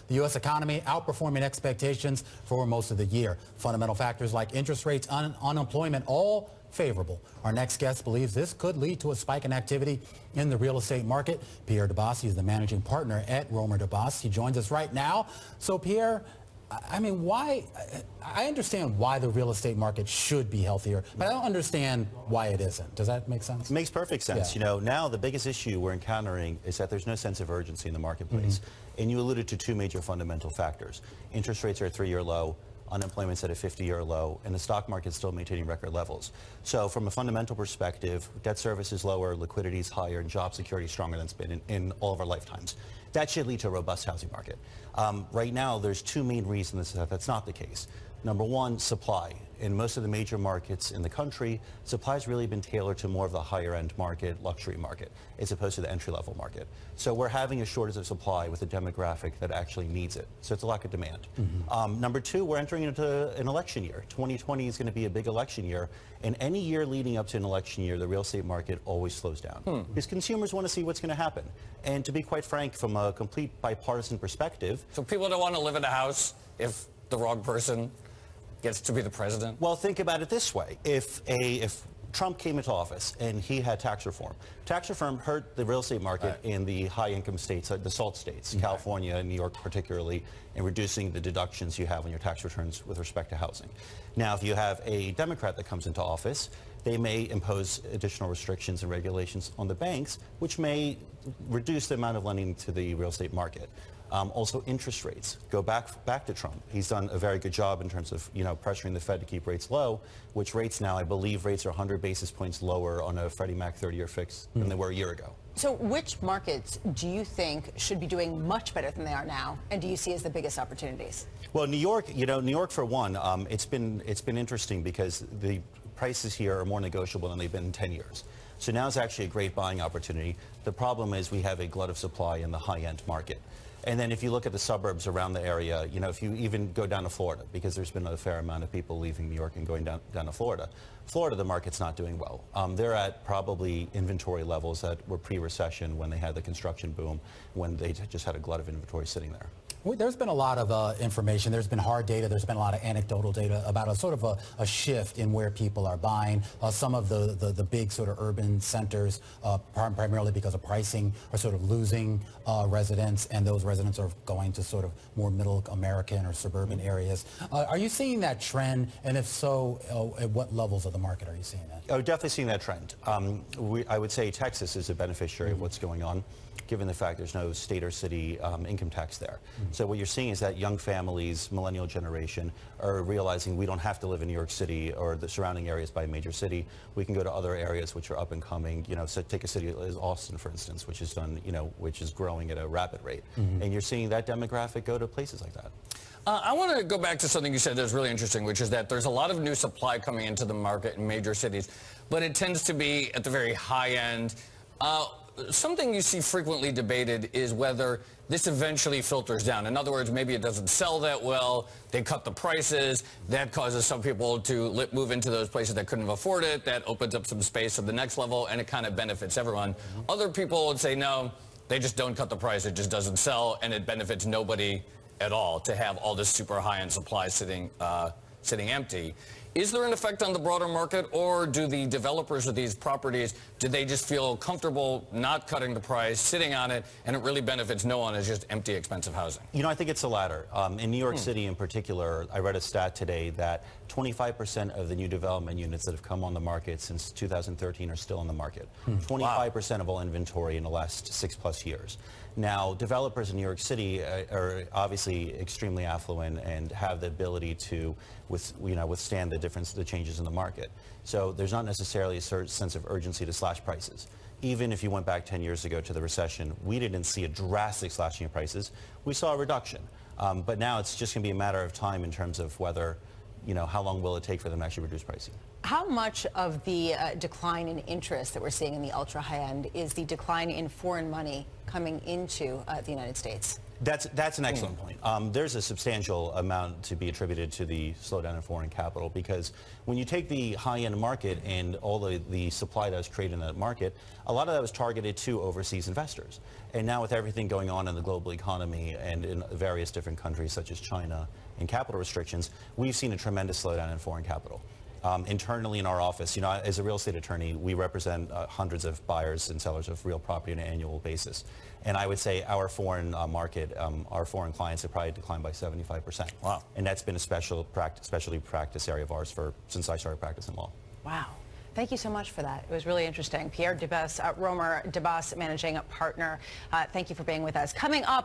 The U.S. economy outperforming expectations for most of the year. Fundamental factors like interest rates, unemployment, all favorable. Our next guest believes this could lead to a spike in activity in the real estate market. Pierre Debbas is the managing partner at Romer Debbas. He joins us right now. So Pierre, I mean, why? I understand why the real estate market should be healthier, but I don't understand why it isn't. Does that make sense? It makes perfect sense. Yeah. You know, now the biggest issue we're encountering is that there's no sense of urgency in the marketplace. And you alluded to two major fundamental factors. Interest rates are at 3-year low. Unemployment's at a 50-year low, and the stock market's still maintaining record levels. So from a fundamental perspective, debt service is lower, liquidity is higher, and job security is stronger than it's been in all of our lifetimes. That should lead to a robust housing market. Right now, there's two main reasons that that's not the case. Number one, supply. In most of the major markets in the country, supply has really been tailored to more of the higher-end market, luxury market, as opposed to the entry-level market. So we're having a shortage of supply with a demographic that actually needs it. So it's a lack of demand. Number two, we're entering into an election year. 2020 is going to be a big election year. And any year leading up to an election year, the real estate market always slows down. Because consumers want to see what's going to happen. And to be quite frank, from a complete bipartisan perspective... So people don't want to live in a house if the wrong person gets to be the president? Well, think about it this way. If Trump came into office and he had tax reform hurt the real estate market in the high-income states, the SALT states, California and New York particularly, in reducing the deductions you have on your tax returns with respect to housing. Now, if you have a Democrat that comes into office, they may impose additional restrictions and regulations on the banks, which may reduce the amount of lending to the real estate market. Also, interest rates. Go back to Trump. He's done a very good job in terms of pressuring the Fed to keep rates low, which rates now, I believe rates are 100 basis points lower on a Freddie Mac 30-year fix than they were a year ago. So which markets do you think should be doing much better than they are now, and do you see as the biggest opportunities? Well, New York, New York for one, it's been interesting because the prices here are more negotiable than they've been in 10 years. So now is actually a great buying opportunity. The problem is we have a glut of supply in the high-end market. And then if you look at the suburbs around the area, if you even go down to Florida, because there's been a fair amount of people leaving New York and going down to Florida. Florida, the market's not doing well. They're at probably inventory levels that were pre-recession when they had the construction boom, when they just had a glut of inventory sitting there. There's been a lot of information. There's been hard data. There's been a lot of anecdotal data about a sort of a shift in where people are buying. Some of the big sort of urban centers, primarily because of pricing, are sort of losing residents, and those residents are going to sort of more middle American or suburban areas. Are you seeing that trend? And if so, at what levels of the market are you seeing that? Oh, definitely seeing that trend. I would say Texas is a beneficiary of what's going on, given the fact there's no state or city income tax there. So what you're seeing is that young families, millennial generation, are realizing we don't have to live in New York City or the surrounding areas by a major city. We can go to other areas which are up and coming. So take a city as Austin, for instance, which is which is growing at a rapid rate. And you're seeing that demographic go to places like that. I want to go back to something you said that was really interesting, which is that there's a lot of new supply coming into the market in major cities, but it tends to be at the very high end. Something you see frequently debated is whether this eventually filters down. In other words, maybe it doesn't sell that well, they cut the prices, that causes some people to move into those places that couldn't afford it, that opens up some space at the next level, and it kind of benefits everyone. Other people would say, no, they just don't cut the price, it just doesn't sell, and it benefits nobody at all to have all this super high-end supply sitting empty. Is there an effect on the broader market, or do the developers of these properties, do they just feel comfortable not cutting the price, sitting on it, and it really benefits no one as just empty, expensive housing? I think it's the latter. In New York City in particular, I read a stat today that 25% of the new development units that have come on the market since 2013 are still in the market. 25% of all inventory in the last 6+ years. Now, developers in New York City are obviously extremely affluent and have the ability to withstand the changes in the market. So there's not necessarily a certain sense of urgency to slash prices. Even if you went back 10 years ago to the recession, we didn't see a drastic slashing of prices. We saw a reduction. But now it's just going to be a matter of time in terms of whether, how long will it take for them to actually reduce pricing. How much of the decline in interest that we're seeing in the ultra high end is the decline in foreign money coming into the United States? That's an excellent point. There's a substantial amount to be attributed to the slowdown in foreign capital, because when you take the high-end market and all the supply that was created in that market, a lot of that was targeted to overseas investors. And now with everything going on in the global economy and in various different countries such as China and capital restrictions, we've seen a tremendous slowdown in foreign capital. Internally in our office, as a real estate attorney, we represent hundreds of buyers and sellers of real property on an annual basis. And I would say our foreign market, our foreign clients have probably declined by 75%. Wow. And that's been a specialty practice area of ours since I started practicing law. Wow. Thank you so much for that. It was really interesting. Pierre Debbas, Romer Debbas, managing partner. Thank you for being with us. Coming up.